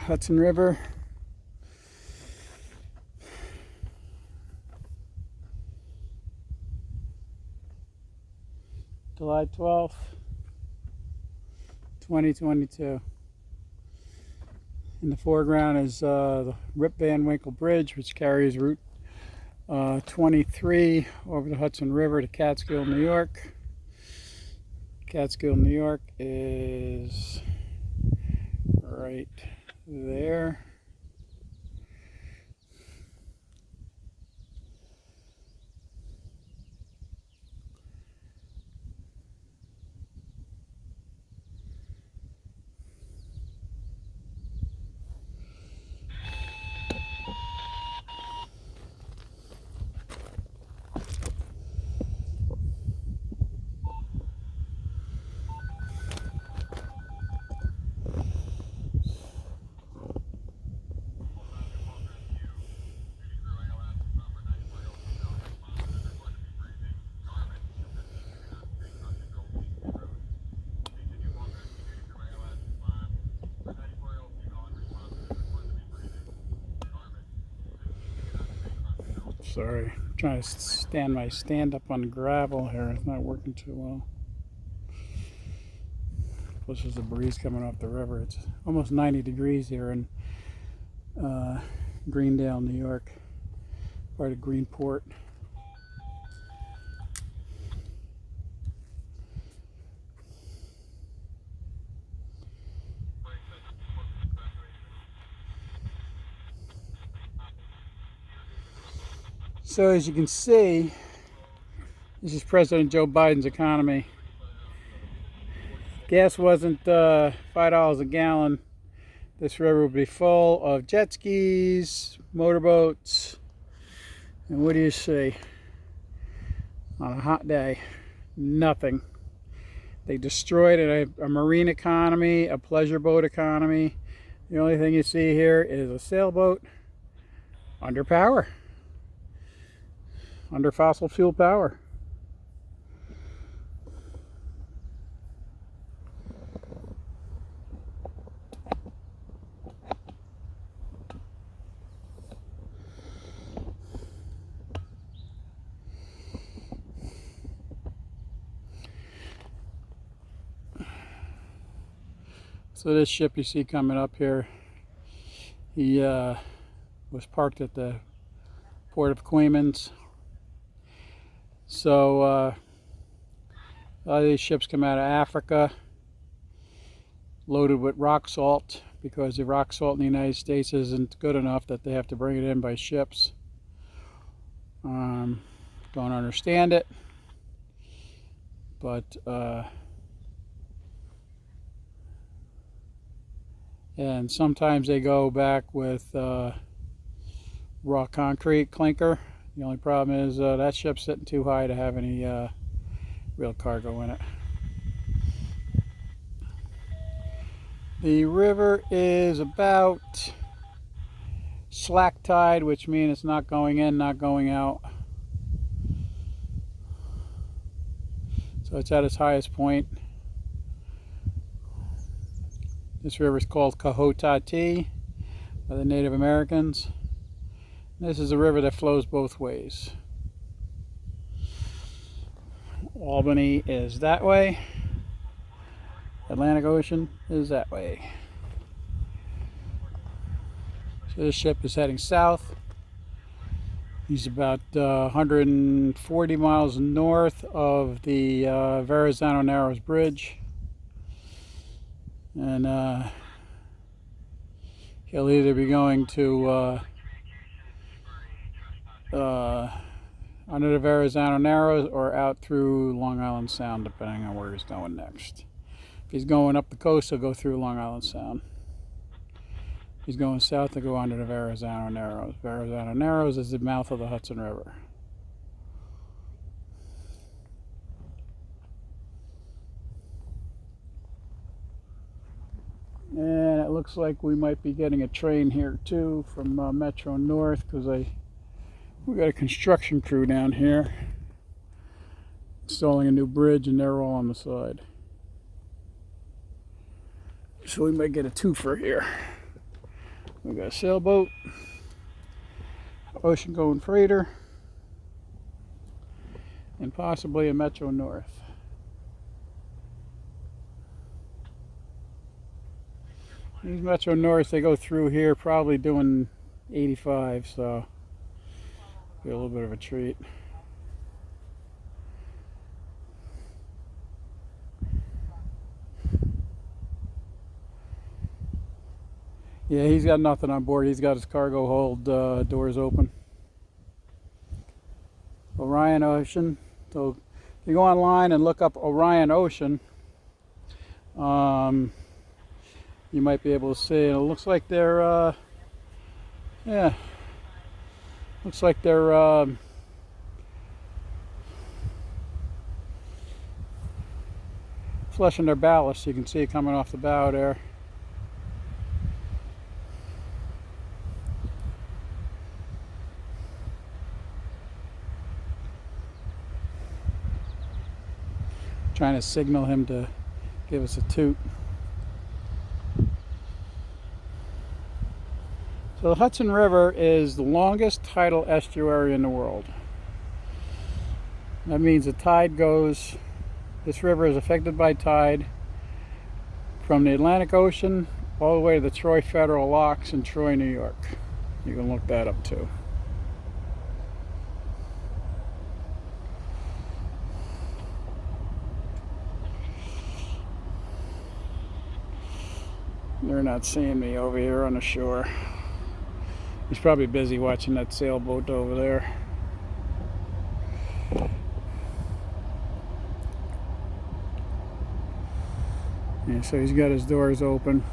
Hudson River. July 12th, 2022. In the foreground is the Rip Van Winkle Bridge, which carries Route 23 over the Hudson River to Catskill, New York. Catskill, New York is right there. Sorry, I'm trying to stand up on gravel here. It's not working too well. Plus there's a breeze coming off the river. It's almost 90 degrees here in Greendale, New York, part of Greenport. So as you can see, this is President Joe Biden's economy. Gas wasn't $5 a gallon. This river would be full of jet skis, motorboats, and what do you see? On a hot day, nothing. They destroyed a marine economy, a pleasure boat economy. The only thing you see here is a sailboat under power. Under fossil fuel power. So this ship you see coming up here, he was parked at the port of Queens. So a lot of these ships come out of Africa loaded with rock salt, because the rock salt in the United States isn't good enough that they have to bring it in by ships. Don't understand it, but and sometimes they go back with raw concrete, clinker. The only problem is that ship's sitting too high to have any real cargo in it. The river is about slack tide, which means it's not going in, not going out. So it's at its highest point. This river is called Kahotati by the Native Americans. This is a river that flows both ways. Albany is that way. Atlantic Ocean is that way. So this ship is heading south. He's about 140 miles north of the Verrazano Narrows Bridge. And he'll either be going to under the Verrazano Narrows or out through Long Island Sound, depending on where he's going next. If he's going up the coast, he'll go through Long Island Sound. If he's going south, he'll go under the Verrazano Narrows. Verrazano Narrows is the mouth of the Hudson River. And it looks like we might be getting a train here too from Metro North, because we got a construction crew down here installing a new bridge, and they're all on the side. So we might get a twofer here. We got a sailboat, ocean going freighter, and possibly a Metro North. These Metro Norths, they go through here probably doing 85, so be a little bit of a treat. Yeah, he's got nothing on board. He's got his cargo hold doors open. Orion Ocean. So if you go online and look up Orion Ocean, you might be able to see it. It looks like they're, yeah, looks like they're flushing their ballast. You can see it coming off the bow there. Trying to signal him to give us a toot. So the Hudson River is the longest tidal estuary in the world. That means the tide goes, this river is affected by tide from the Atlantic Ocean all the way to the Troy Federal Locks in Troy, New York. You can look that up too. They're not seeing me over here on the shore. He's probably busy watching that sailboat over there. Yeah, so he's got his doors open.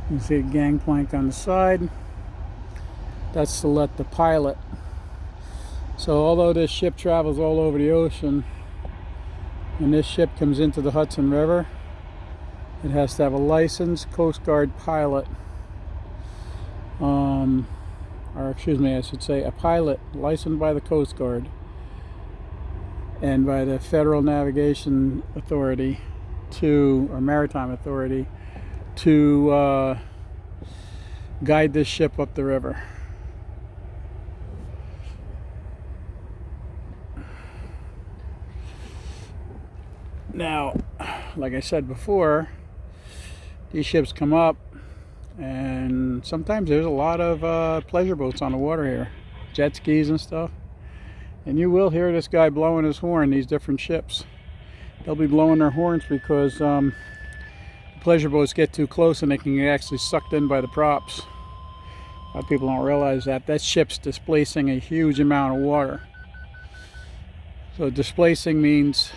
You can see a gangplank on the side. That's to let the pilot. So although this ship travels all over the ocean, when this ship comes into the Hudson River, it has to have a licensed Coast Guard pilot. Or excuse me, I should say a pilot licensed by the Coast Guard and by the Federal Navigation Authority or Maritime Authority to guide this ship up the river. Now, like I said before, these ships come up and sometimes there's a lot of pleasure boats on the water here, jet skis and stuff, and you will hear this guy blowing his horn. These different ships, they'll be blowing their horns because pleasure boats get too close and they can get actually sucked in by the props. A lot of people don't realize that that ship's displacing a huge amount of water. So displacing means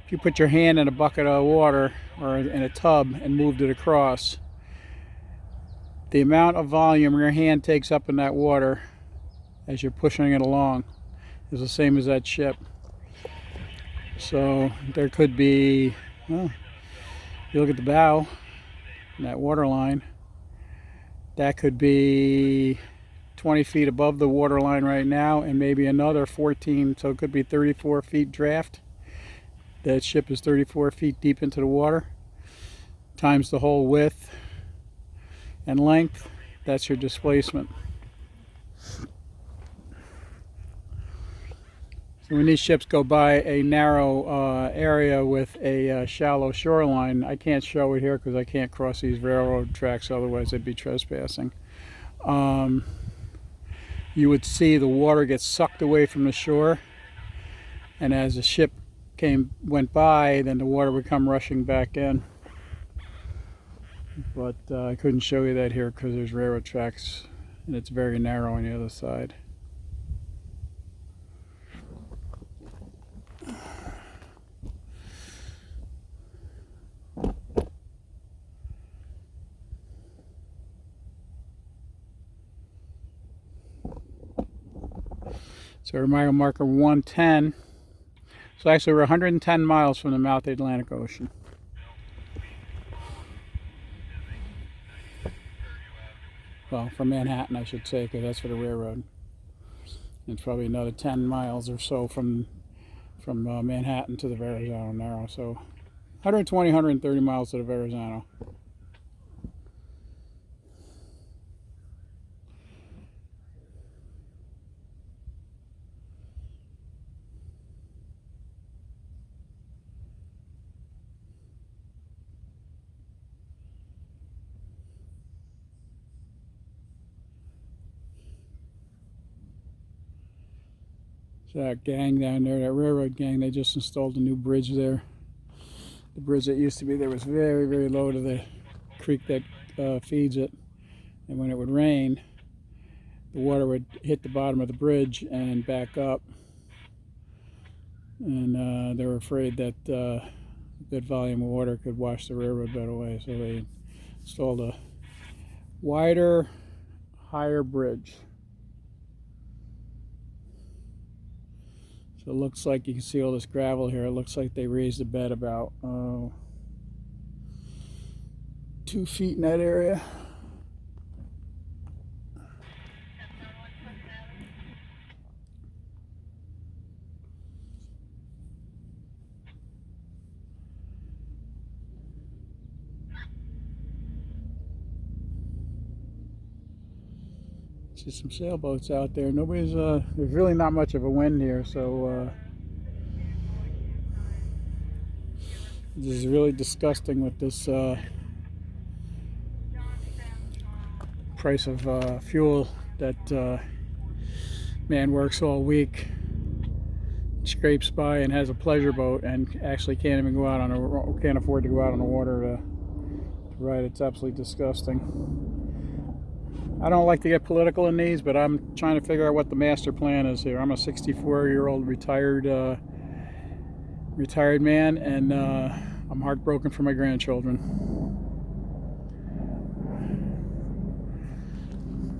if you put your hand in a bucket of water or in a tub and moved it across, the amount of volume your hand takes up in that water as you're pushing it along is the same as that ship. So there could be, well, if you look at the bow, that water line, that could be 20 feet above the water line right now and maybe another 14, so it could be 34 feet draft. That ship is 34 feet deep into the water, times the whole width and length. That's your displacement. So when these ships go by a narrow area with a shallow shoreline, I can't show it here because I can't cross these railroad tracks, otherwise I'd be trespassing. You would see the water get sucked away from the shore, and as the ship went by, then the water would come rushing back in. But I couldn't show you that here because there's railroad tracks and it's very narrow on the other side. So mile marker 110. So actually we're 110 miles from the mouth of the Atlantic Ocean. Well, from Manhattan I should say, because that's for the railroad. It's probably another 10 miles or so from Manhattan to the Verrazano Narrow. So 120, 130 miles to the Verrazano. That gang down there, that railroad gang, they just installed a new bridge there. The bridge that used to be there was very, very low to the creek that feeds it. And when it would rain, the water would hit the bottom of the bridge and back up. And they were afraid that a good volume of water could wash the railroad bed away. So they installed a wider, higher bridge. So it looks like you can see all this gravel here. It looks like they raised the bed about 2 feet in that area. See some sailboats out there. Nobody's there's really not much of a wind here, so this is really disgusting with this price of fuel that man works all week, scrapes by and has a pleasure boat and actually can't even go out on a can't afford to go out on the water to ride. It's absolutely disgusting. I don't like to get political in these, but I'm trying to figure out what the master plan is here. I'm a 64-year-old retired man, and I'm heartbroken for my grandchildren.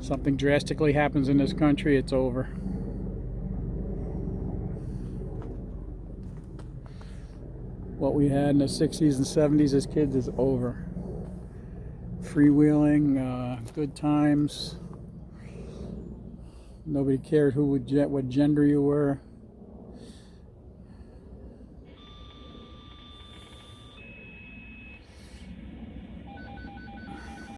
Something drastically happens in this country, it's over. What we had in the 60s and 70s as kids is over. Freewheeling, good times. Nobody cared what gender you were.